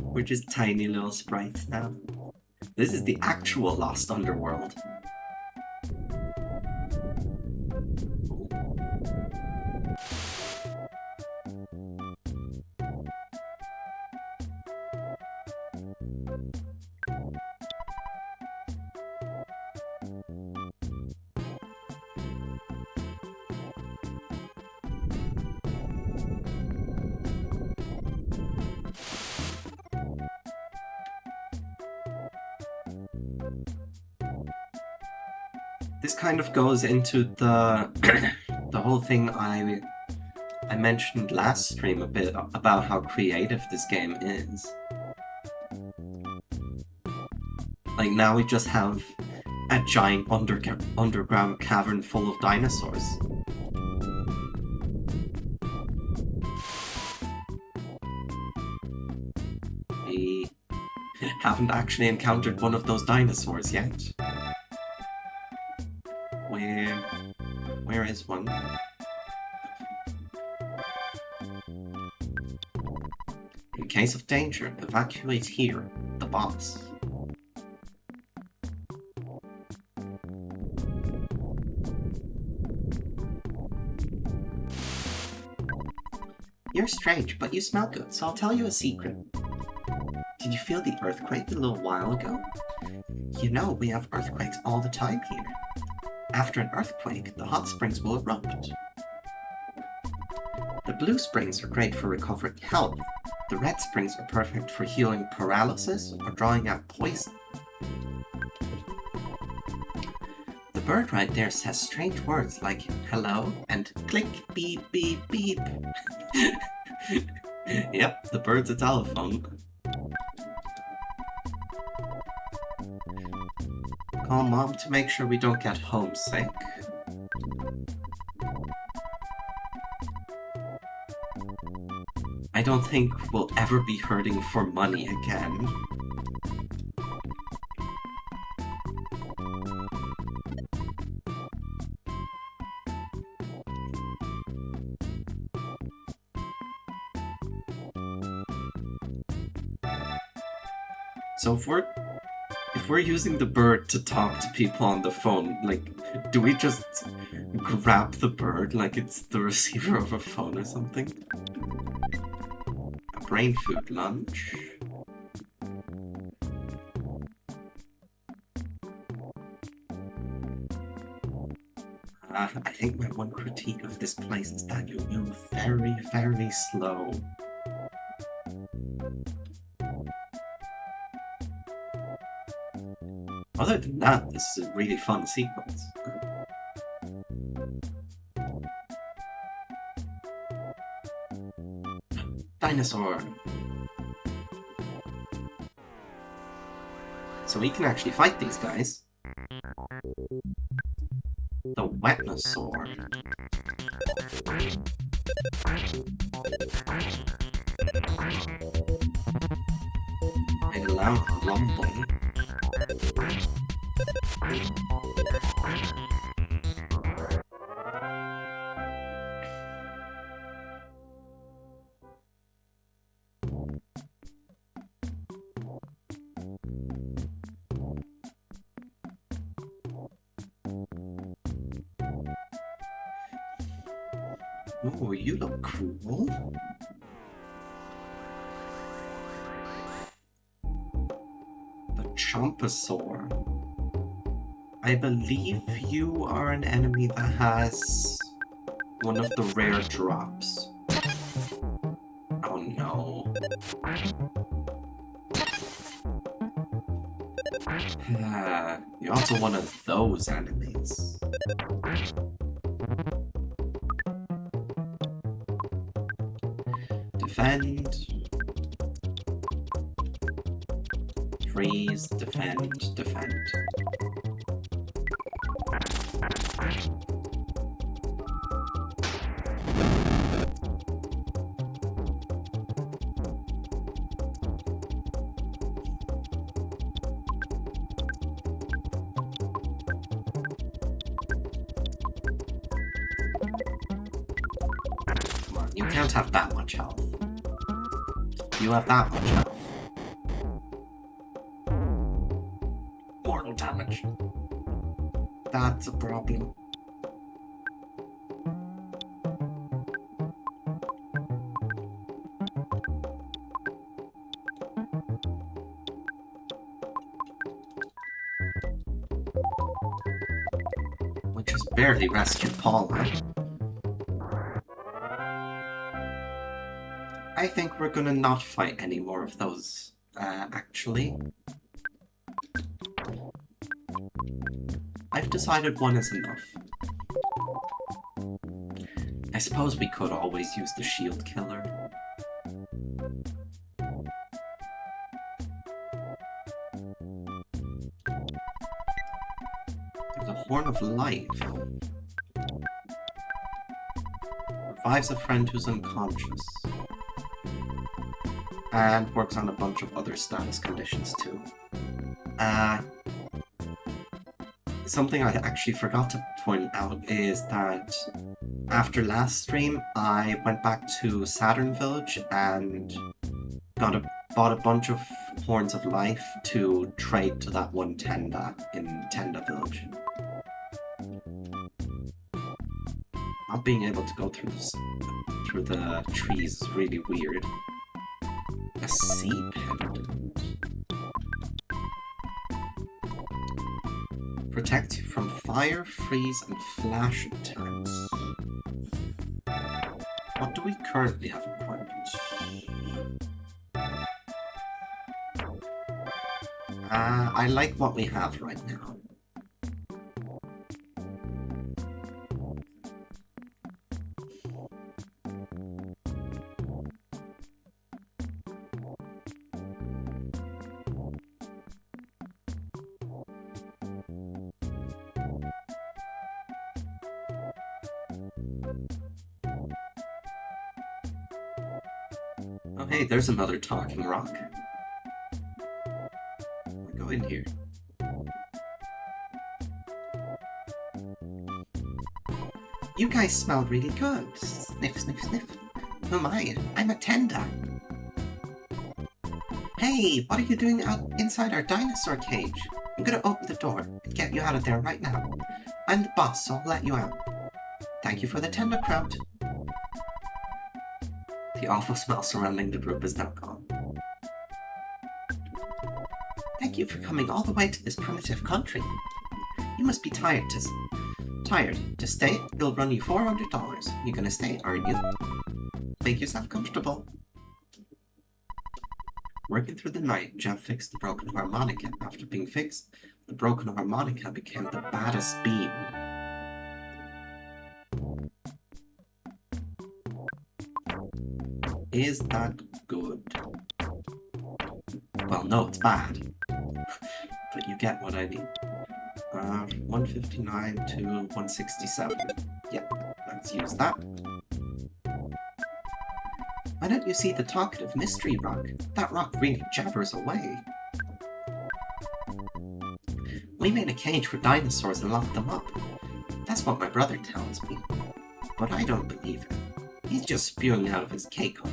We're just tiny little sprites now. This is the actual Lost Underworld. This kind of goes into the the whole thing I mentioned last stream a bit about how creative this game is. Like now we just have a giant underground cavern full of dinosaurs. We haven't actually encountered one of those dinosaurs yet. Where is one? In case of danger, evacuate here, the boss. You're strange, but you smell good, so I'll tell you a secret. Did you feel the earthquake a little while ago? You know, we have earthquakes all the time here. After an earthquake, the hot springs will erupt. The blue springs are great for recovering health. The red springs are perfect for healing paralysis or drawing out poison. The bird right there says strange words like hello and click, beep, beep, beep. Yep, the bird's a telephone. Call Mom to make sure we don't get homesick. I don't think we'll ever be hurting for money again. So if we're using the bird to talk to people on the phone, like, do we just grab the bird like it's the receiver of a phone or something? A brain food lunch. I think my one critique of this place is that you move very, very slow. Other than that, this is a really fun sequence. Dinosaur! So we can actually fight these guys. The Wetnosaur. Made a loud rumble. Ooh, you look cool. The Chompasaur. I believe you are an enemy that has one of the rare drops. Oh no. You're also one of those enemies. Defend. Freeze, defend, defend. You can't have that much health. You have that much health. Mortal damage. That's a problem. We just barely rescued Paula. I think we're gonna not fight any more of those, actually. I've decided one is enough. I suppose we could always use the shield killer. There's a Horn of Life. Revives a friend who's unconscious. And works on a bunch of other status conditions too. Something I actually forgot to point out is that after last stream, I went back to Saturn Village and bought a bunch of Horns of Life to trade to that one Tenda in Tenda Village. Not being able to go through the trees is really weird. A sea pendant. Protects you from fire, freeze, and flash attacks. What do we currently have equipped? I like what we have right now. Oh hey, there's another talking rock. We'll go in here. You guys smell really good. Sniff, sniff, sniff. Who am I? I'm a Tenda. Hey, what are you doing out inside our dinosaur cage? I'm gonna open the door and get you out of there right now. I'm the boss, so I'll let you out. Thank you for the Tenda crowd. The awful smell surrounding the group is now gone. Thank you for coming all the way to this primitive country. You must be tired. To stay, it'll run you $400. You're gonna stay, aren't you? Make yourself comfortable. Working through the night, Jeff fixed the broken harmonica. After being fixed, the broken harmonica became the baddest beam. Is that good? Well, no, it's bad. But you get what I mean. 159 to 167. Yep, let's use that. Why don't you see the talkative mystery rock? That rock really jabbers away. We made a cage for dinosaurs and locked them up. That's what my brother tells me. But I don't believe him. He's just spewing out of his cake hole.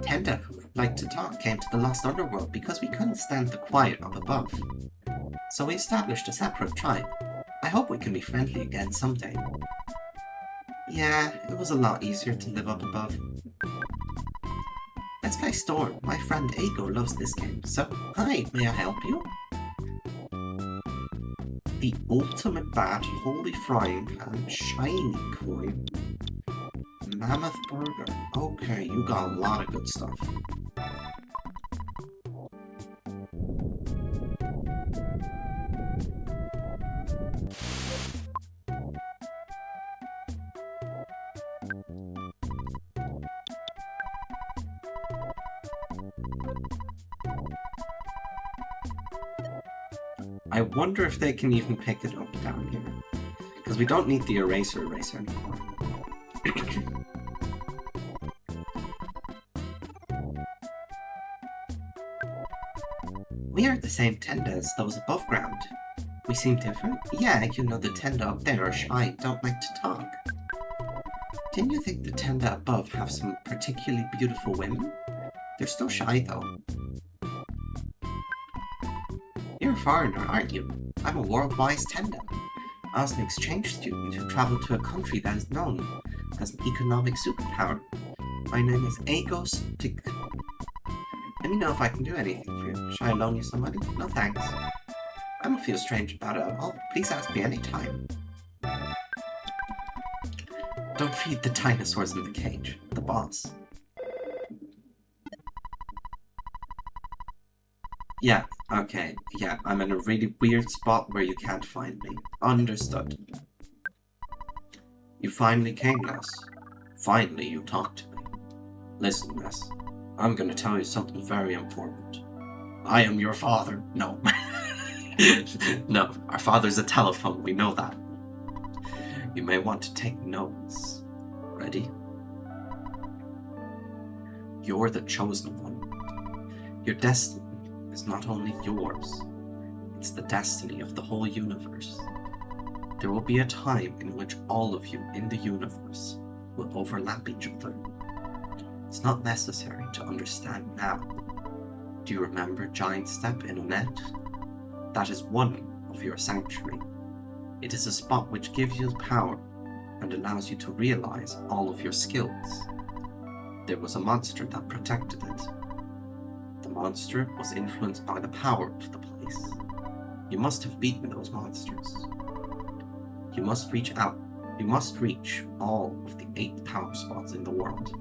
Tenda, who liked to talk, came to the Lost Underworld because we couldn't stand the quiet up above. So we established a separate tribe. I hope we can be friendly again someday. Yeah, it was a lot easier to live up above. Let's play Storm. My friend Ago loves this game. So, hi, may I help you? The ultimate bat, holy frying pan, shiny coin, mammoth burger. Okay, you got a lot of good stuff. I wonder if they can even pick it up down here. Because we don't need the eraser anymore. We are the same Tenda as those above ground. We seem different? Yeah, you know the tenda up there are shy, don't like to talk. Didn't you think the tenda above have some particularly beautiful women? They're still shy though. You're a foreigner, aren't you? I'm a world-wide tenda. I was an exchange student who traveled to a country that is known as an economic superpower. My name is Agos Tick. Let me know if I can do anything for you. Should I loan you some money? No thanks. I don't feel strange about it at all. Please ask me anytime. Don't feed the dinosaurs in the cage. The boss. Yeah, okay. Yeah, I'm in a really weird spot where you can't find me. Understood. You finally came, Ness. Finally, you talked to me. Listen, Ness. I'm gonna tell you something very important. I am your father. No. No, our father's a telephone, we know that. You may want to take notes. Ready? You're the chosen one. Your destiny is not only yours, it's the destiny of the whole universe. There will be a time in which all of you in the universe will overlap each other. It's not necessary to understand now. Do you remember Giant Step in Onet? That is one of your sanctuary. It is a spot which gives you power and allows you to realize all of your skills. There was a monster that protected it. The monster was influenced by the power of the place. You must have beaten those monsters. You must reach out. You must reach all of the 8 power spots in the world.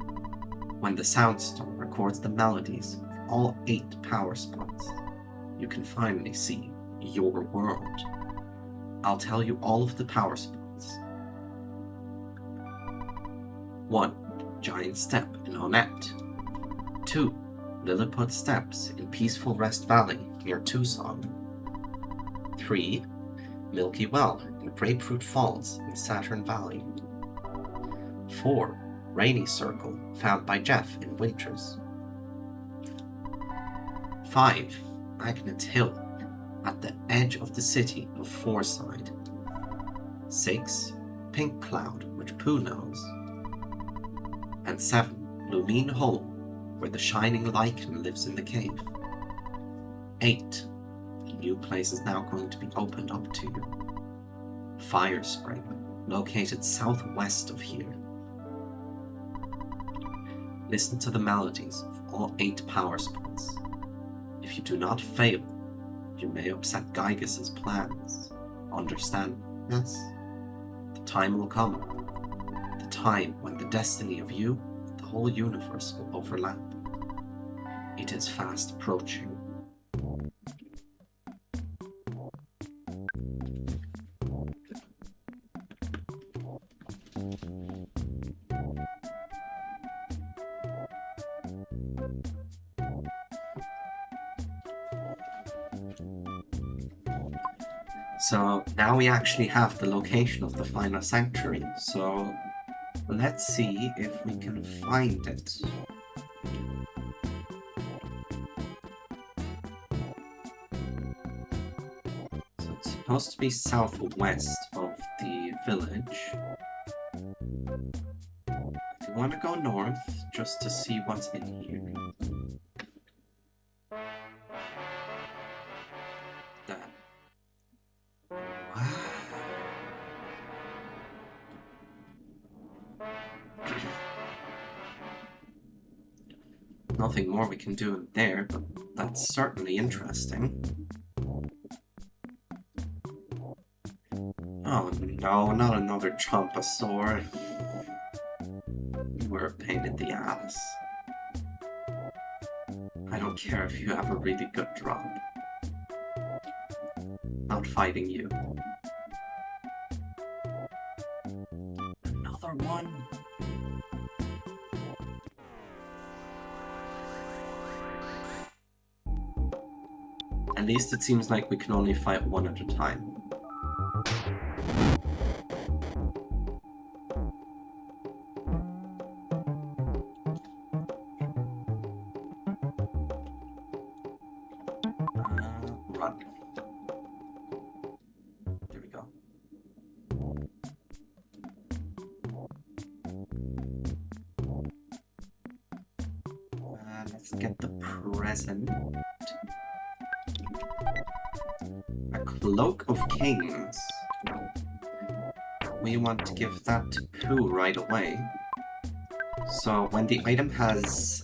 When the Soundstone records the melodies of all 8 power spots, you can finally see your world. I'll tell you all of the power spots. 1. Giant Step in Onet. 2. Lilliput Steps in Peaceful Rest Valley near Tucson. 3. Milky Well in Grapefruit Falls in Saturn Valley. 4. Rainy Circle found by Jeff in Winters. 5. Magnet Hill at the edge of the city of Fourside. 6. Pink Cloud, which Pooh knows. And 7. Lumine Hole, where the shining lichen lives in the cave. 8. A new place is now going to be opened up to you. Fire Spring, located southwest of here. Listen to the melodies of all 8 power spots. If you do not fail, you may upset Gygas's plans. Understand? Yes? The time will come. The time when the destiny of you, the whole universe, will overlap. It is fast approaching. So now we actually have the location of the final sanctuary, so let's see if we can find it. So it's supposed to be southwest of the village. I want to go north just to see what's in here. That. Wow. Nothing more we can do in there, but that's certainly interesting. Oh no, not another Chompasaur. You were a pain in the ass. I don't care if you have a really good drop. Not fighting you. Another one? At least it seems like we can only fight one at a time. Run. Let's get the present. A Cloak of Kings. We want to give that to Pooh right away. So when the item has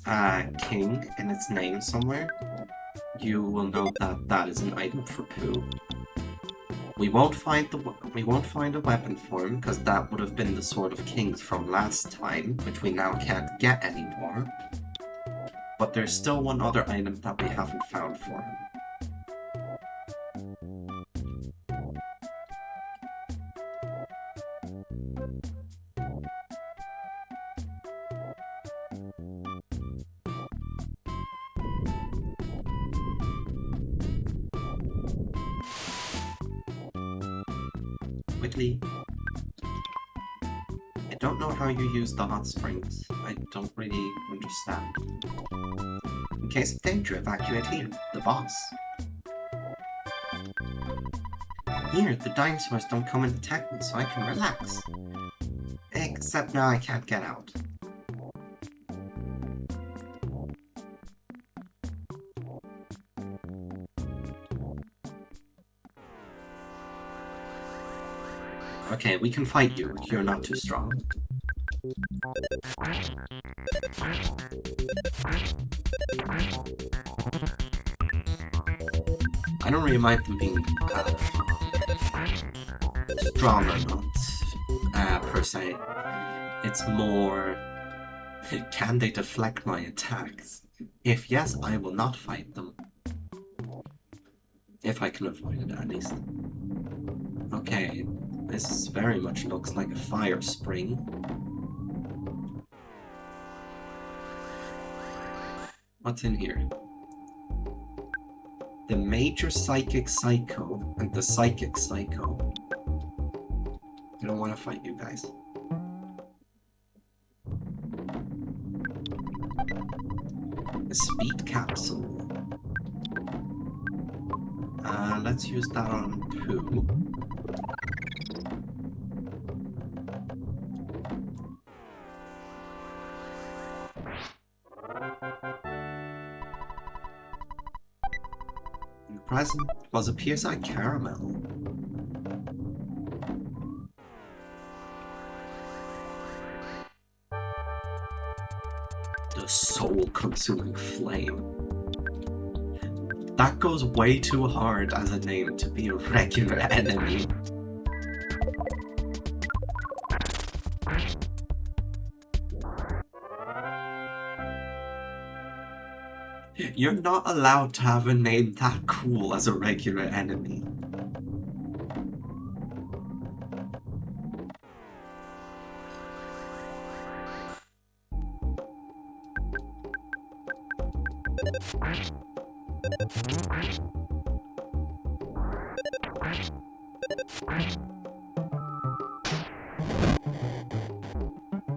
king in its name somewhere, you will know that that is an item for Pooh. We won't find a weapon for him because that would have been the Sword of Kings from last time, which we now can't get anymore. But there's still one other item that we haven't found for him. Quickly. I don't know how you use the hot springs. I don't really understand. In case of danger, evacuate here. The boss. Here, the dinosaurs don't come and attack me, so I can relax. Except now I can't get out. Okay, we can fight you. You're not too strong. I don't really mind them being strong or not, per se. It's more, can they deflect my attacks? If yes, I will not fight them. If I can avoid it, at least. Okay, this very much looks like a fire spring. What's in here? The Major Psychic Psycho and the Psychic Psycho. I don't want to fight you guys. A speed capsule. Let's use that on Pooh. The present was a PSI caramel. The soul-consuming flame. That goes way too hard as a name to be a regular enemy. You're not allowed to have a name that cool as a regular enemy.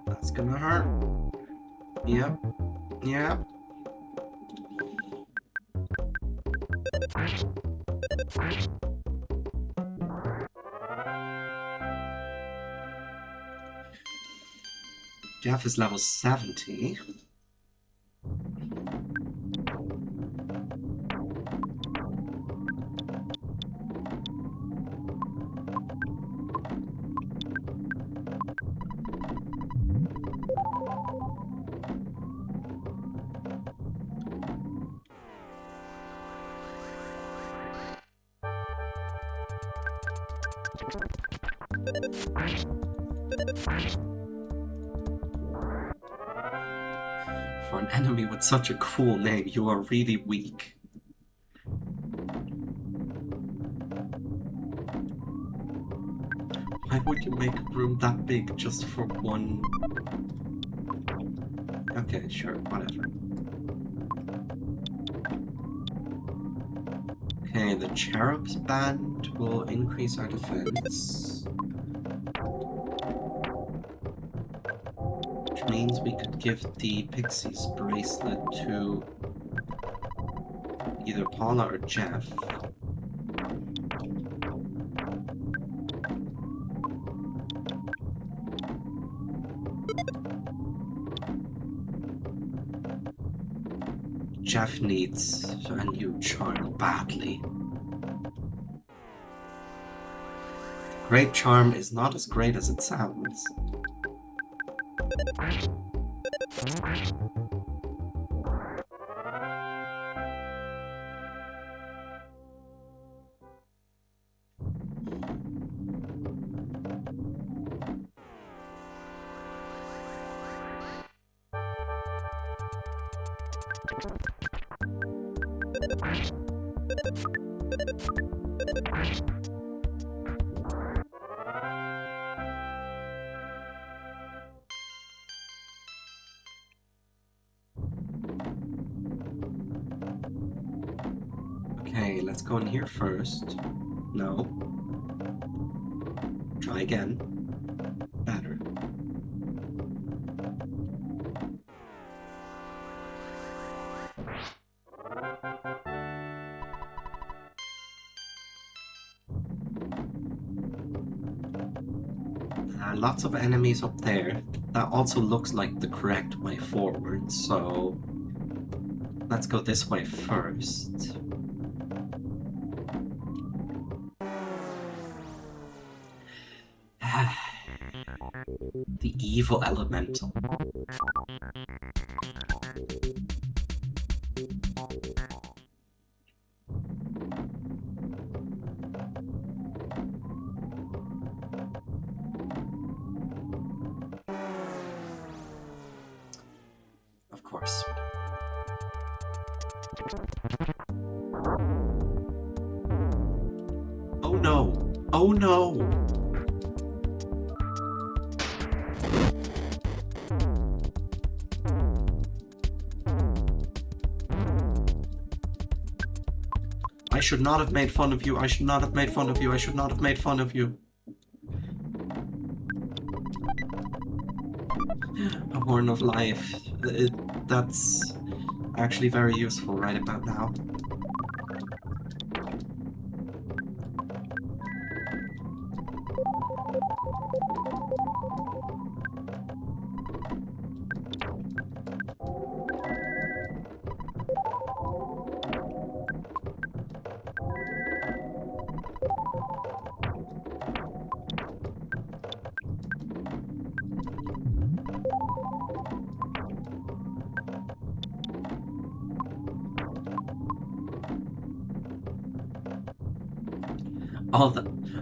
That's gonna hurt. Yep. Yep. Jeff is level 70. For an enemy with such a cool name, you are really weak. Why would you make a room that big just for one? Okay, sure, whatever. Okay, the Cherub's Band will increase our defense. Which means we could give the Pixie's bracelet to either Paula or Jeff. Jeff needs a new charm badly. Great charm is not as great as it sounds. Okay, let's go in here first. No. Try again. Better. Lots of enemies up there. That also looks like the correct way forward, so let's go this way first. The evil elemental. Of course. Oh no! Oh no! I should not have made fun of you. I should not have made fun of you. I should not have made fun of you. A horn of life. That's actually very useful right about now.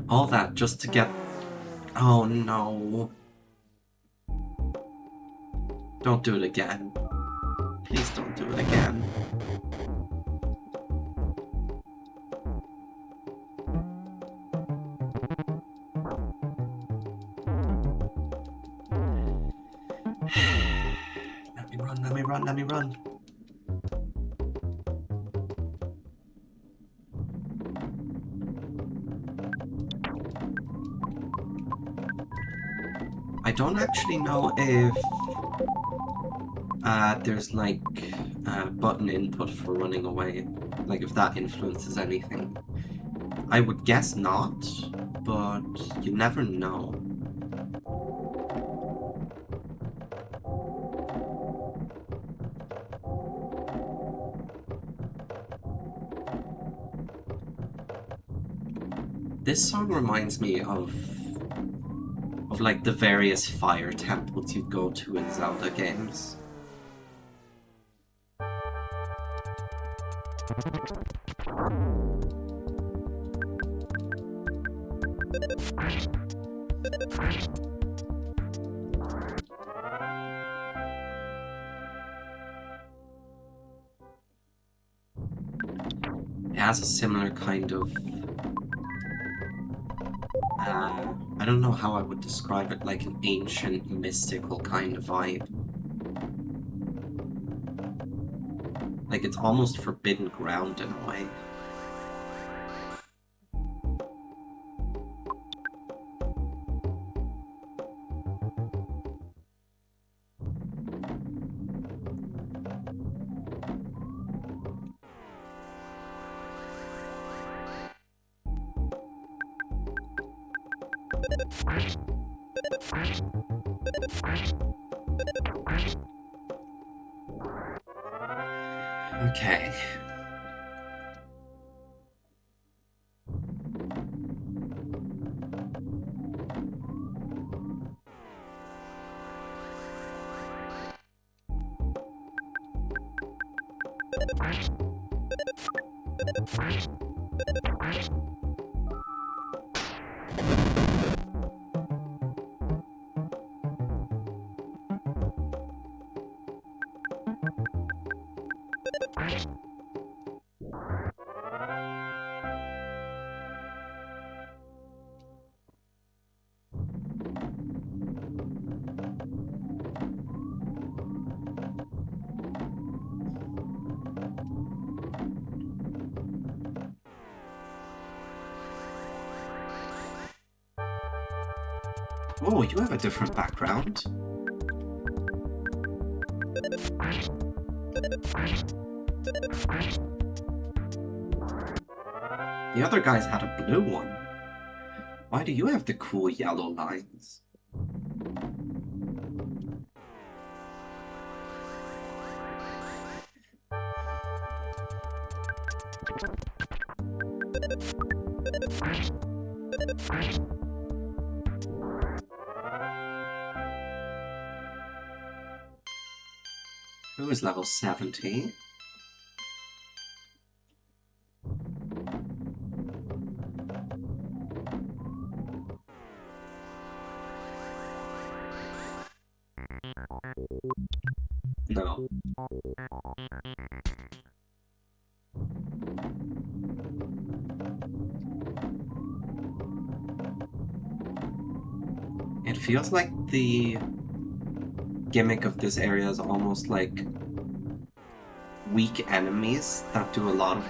All that just to get... Oh no. Don't do it again. Please don't do it again. Let me run, let me run, let me run. I don't actually know if there's like button input for running away, like if that influences anything. I would guess not, but you never know. This song reminds me of like the various fire temples you'd go to in Zelda games. It has a similar kind of I don't know how I would describe it, like an ancient, mystical kind of vibe. Like it's almost forbidden ground in a way. Okay. Oh, you have a different background. The other guys had a blue one. Why do you have the cool yellow lines? Who is level 70? No. It feels like the gimmick of this area is almost like weak enemies that do a lot of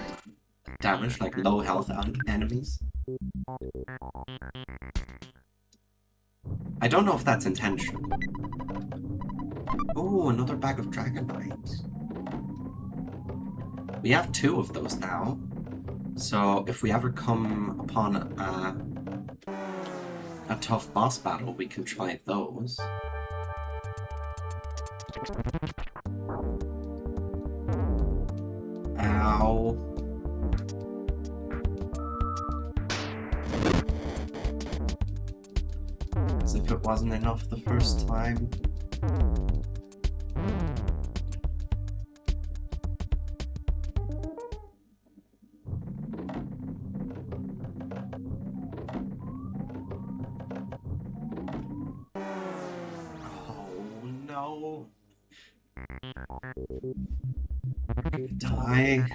damage, like low health enemies. I don't know if that's intentional. Oh, another bag of dragonite. We have 2 of those now. So if we ever come upon a tough boss battle, we can try those. Ow. As if it wasn't enough the first time. No. Die.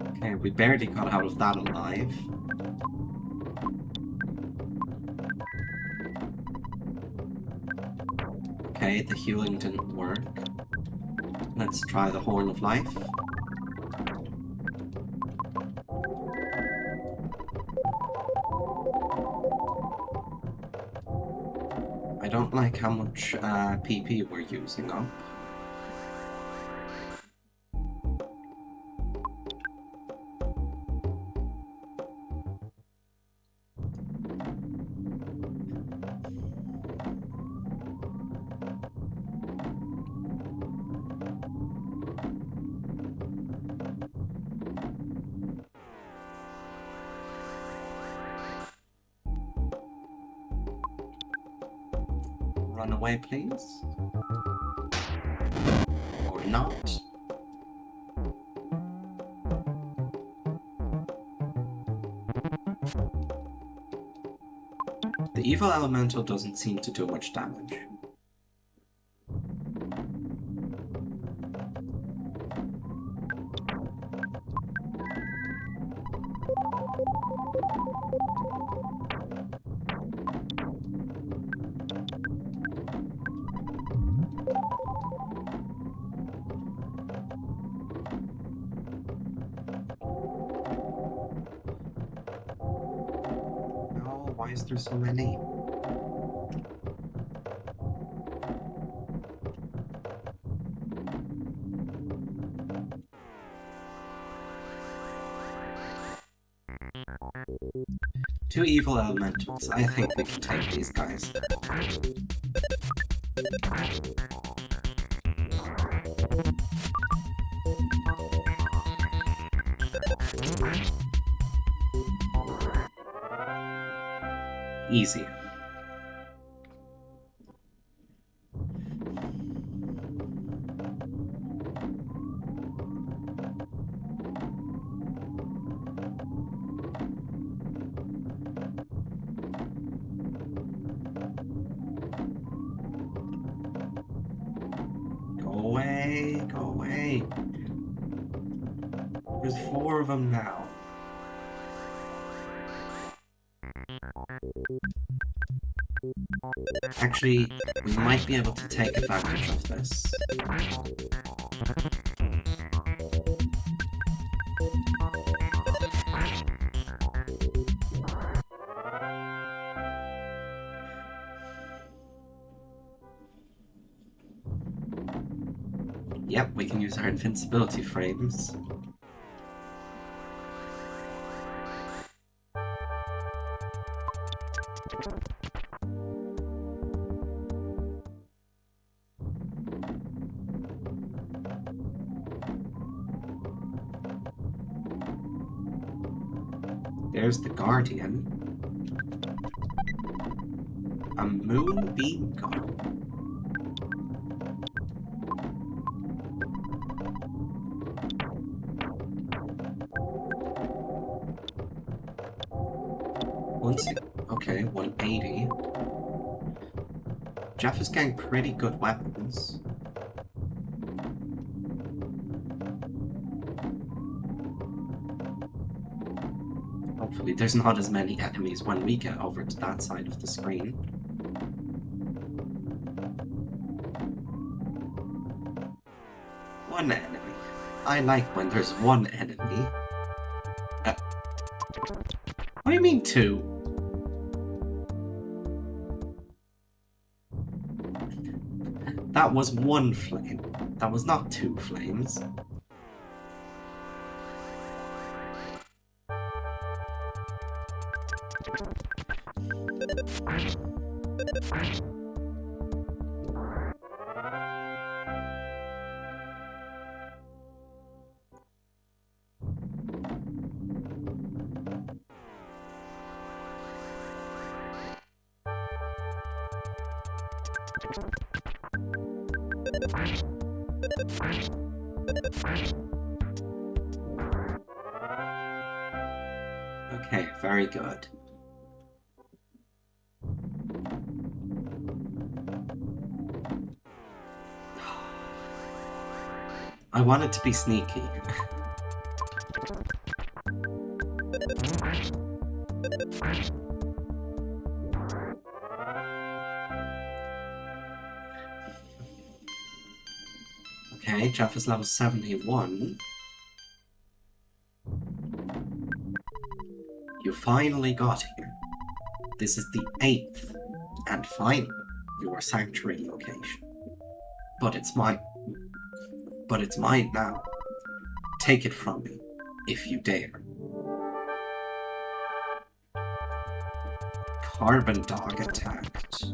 Okay, we barely got out of that alive. Okay, the healing didn't work. Let's try the Horn of Life. I don't like how much PP we're using up. Run away, please. Or not. The evil elemental doesn't seem to do much damage. No, why is there so many? Two evil elementals. I think we can take these guys. Easy. Go away, go away. There's 4 of them now. Actually, we might be able to take advantage of this. Yep, we can use our invincibility frames. There's the Guardian. A moonbeam guard. Okay, 180. Jeff is getting pretty good weapons. Hopefully there's not as many enemies when we get over to that side of the screen. One enemy. I like when there's one enemy. What do you mean 2? That was 1 flame. That was not 2 flames. Okay, very good. I wanted to be sneaky. Okay, Jeff is level 71. You finally got here. This is the 8th and final your sanctuary location. But it's mine. But it's mine now. Take it from me, if you dare. Carbon dog attacked.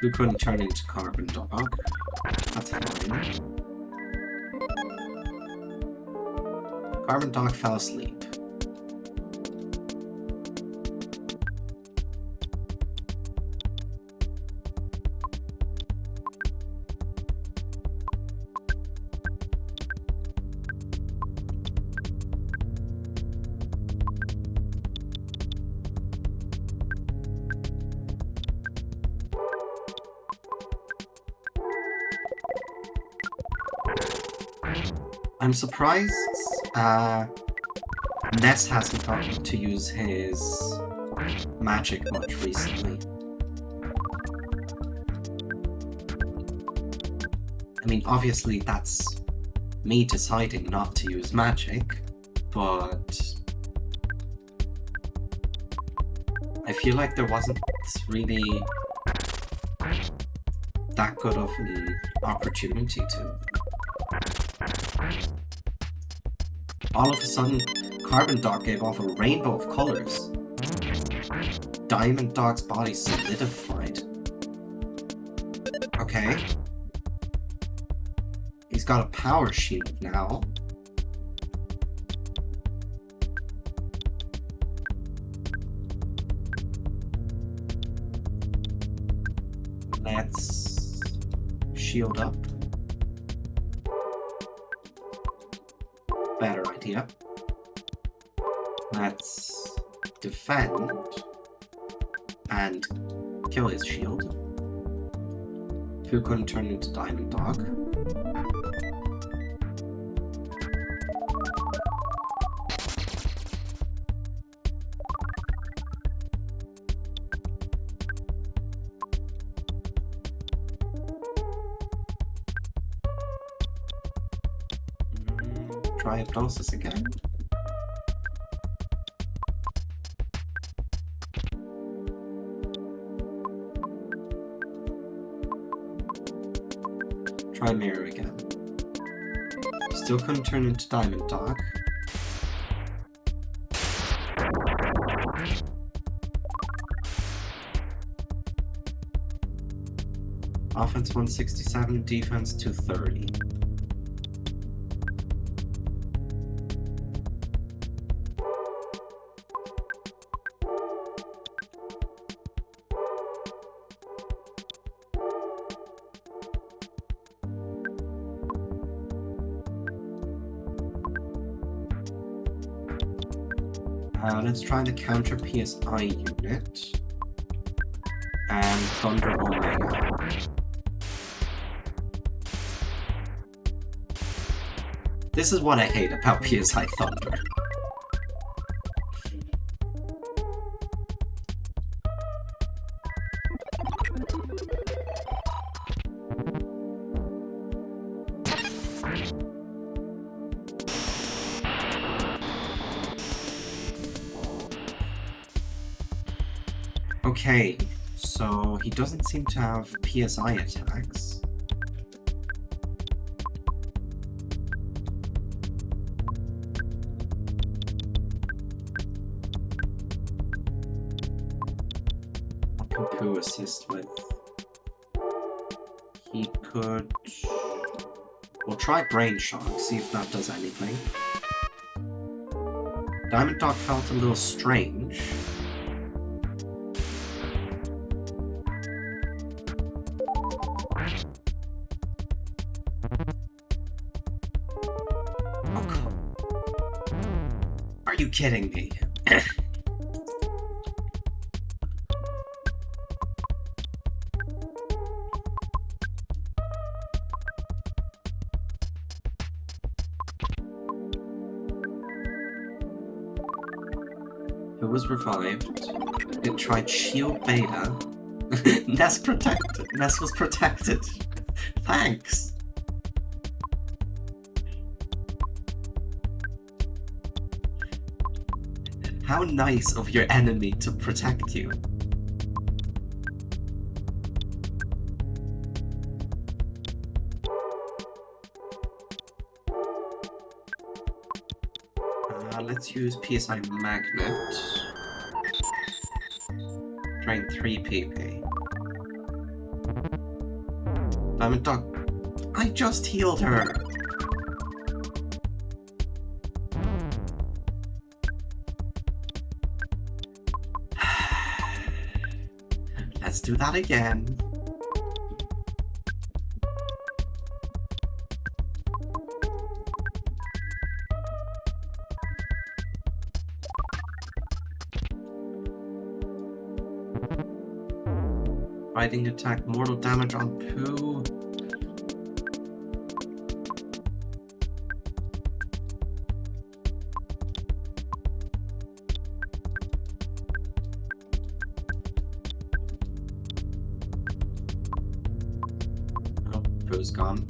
Who couldn't turn into Carbon Dog? That's fine. Carbon Dog fell asleep. I'm surprised Ness hasn't gotten to use his magic much recently. mean, obviously that's me deciding not to use magic, but I feel like there wasn't really that good of an opportunity to. All of a sudden, Carbon Dog gave off a rainbow of colors. Diamond Dog's body solidified. Okay. He's got a power shield now. Let's shield up. Better idea. Let's defend and kill his shield. Who couldn't turn into Diamond Dog? Try hypnosis again. Try mirror again. Still couldn't turn into Diamond Dog. Offense 167, defense 230. Let's try the counter PSI unit and Thunder Omega. This is what I hate about PSI Thunder. Okay, so he doesn't seem to have PSI attacks. What can Pooh assist with? He could... We'll try Brain Shock, see if that does anything. Diamond Dog felt a little strange. Are you kidding me? It was revived. It tried Shield Beta. Ness protected. Ness was protected. Thanks. How nice of your enemy to protect you. Let's use PSI Magnet. Drain 3 PP. Diamond Dog. I just healed her. Let's do that again. Fighting attack, mortal damage on Pooh. Oh, Pooh's gone.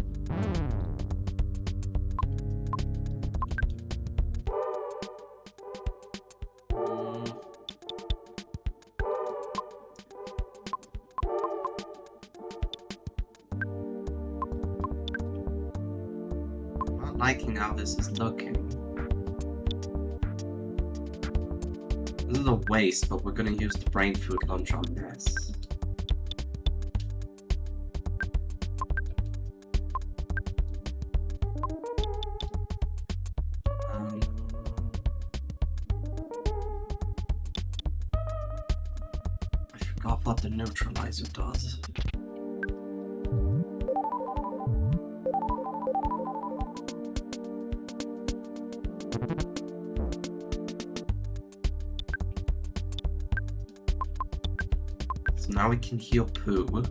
liking how this is looking. This is a waste, but we're gonna use the brain food lunch on this. I forgot what the neutralizer does. So now we can heal poo.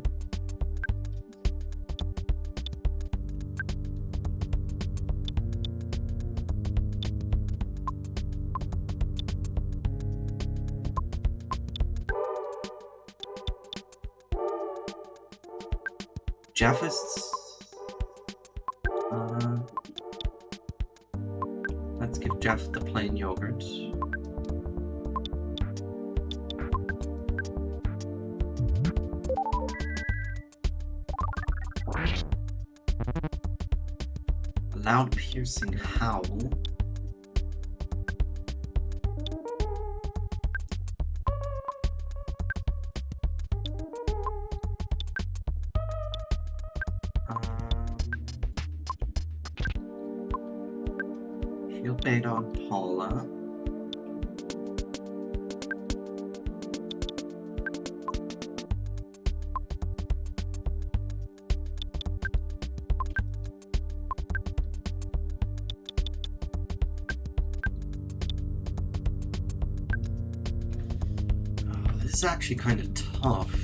Jeff is... let's give Jeff the plain yogurt. Loud piercing howl. Shield bait on Paula. This is actually kind of tough.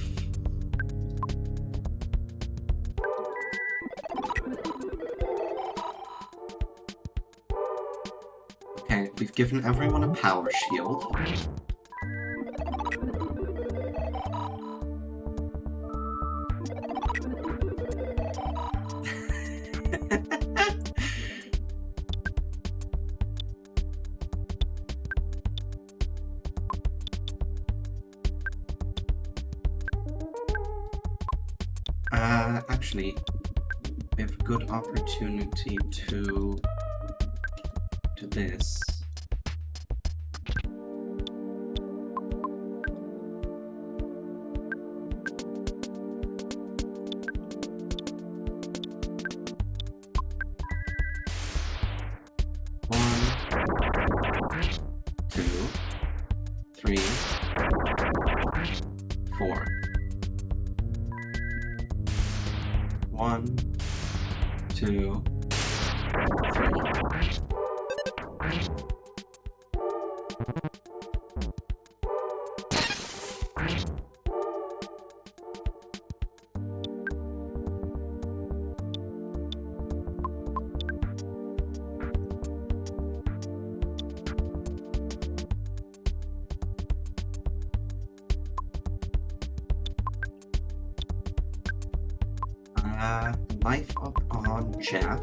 Okay, we've given everyone a power shield. Actually, we have a good opportunity to do this. One, two, three, four. 1, 2, 3. Life up on Jeff.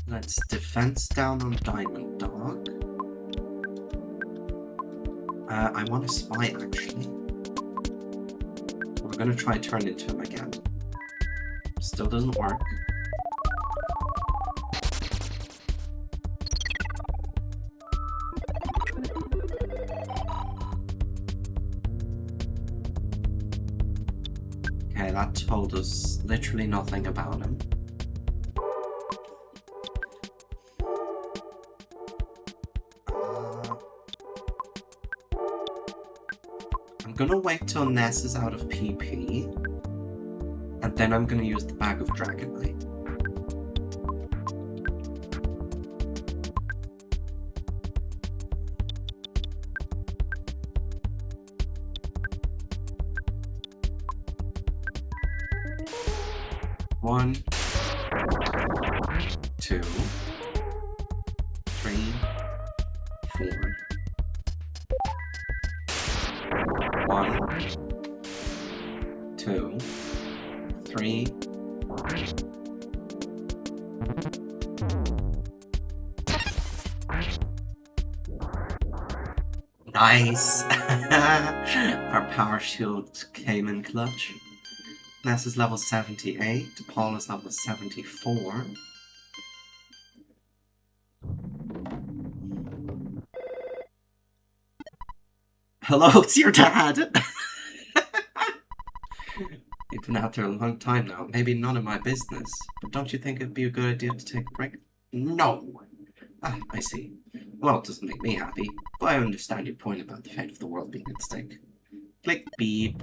Let's defense down on Diamond Dog. I want to spy actually. We're gonna try turn into him again. Still doesn't work. Okay, that told us literally nothing about him. I'm gonna wait till Ness is out of PP, and then I'm gonna use the bag of Dragonite. One, 2, 3, 4. 1, 2, 3. Nice. Our power shield came in clutch. Ness is level 78, Paul is level 74. Hello, it's your dad! You've been out there a long time now. Maybe none of my business. But don't you think it'd be a good idea to take a break? No! Ah, I see. Well, it doesn't make me happy, but I understand your point about the fate of the world being at stake. Click beep.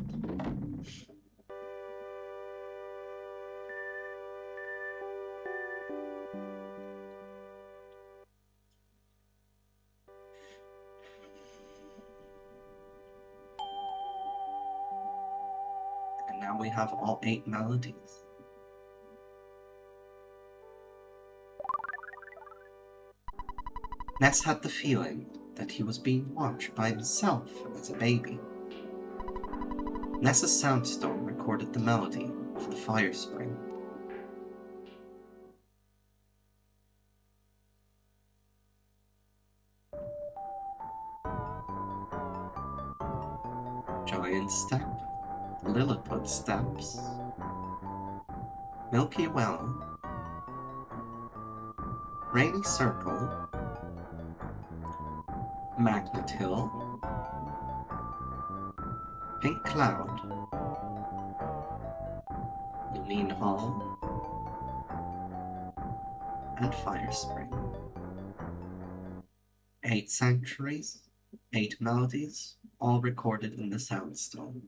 And now we have all 8 melodies. Ness had the feeling that he was being watched by himself as a baby. Ness's soundstone recorded the melody of the fire spring. Giant step, Lilliput steps, Milky Well, Rainy Circle, Magnet Hill, Pink Cloud, Lean Hall, and Fire Spring. 8 sanctuaries, 8 melodies, all recorded in the soundstone.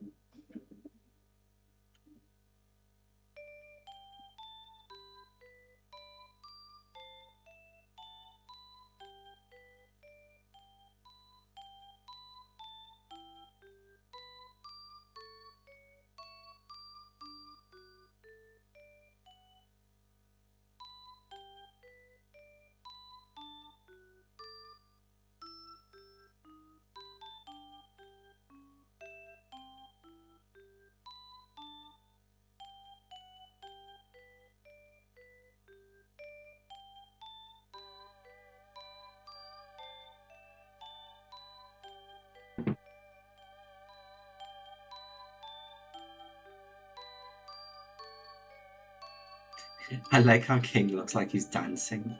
I like how King looks like he's dancing.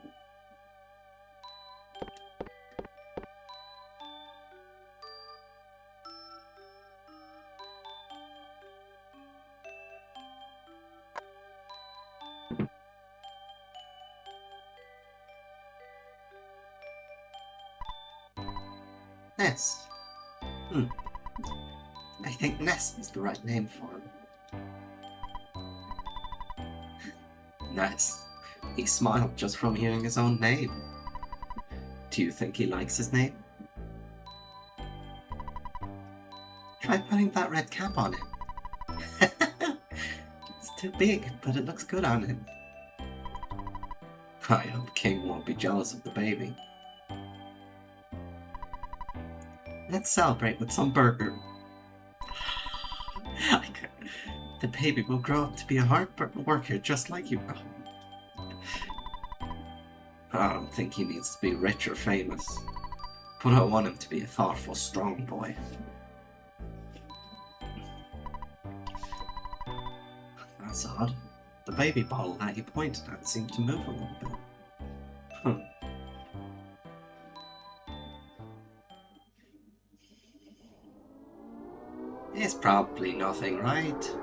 Ness. I think Ness is the right name for him. Ness. He smiled just from hearing his own name. Do you think he likes his name? Try putting that red cap on him. It's too big, but it looks good on him. I hope King won't be jealous of the baby. Let's celebrate with some burger. The baby will grow up to be a hard worker just like you. I don't think he needs to be rich or famous, but I want him to be a thoughtful, strong boy. That's odd. The baby bottle that he pointed at seemed to move a little bit. It's probably nothing, right?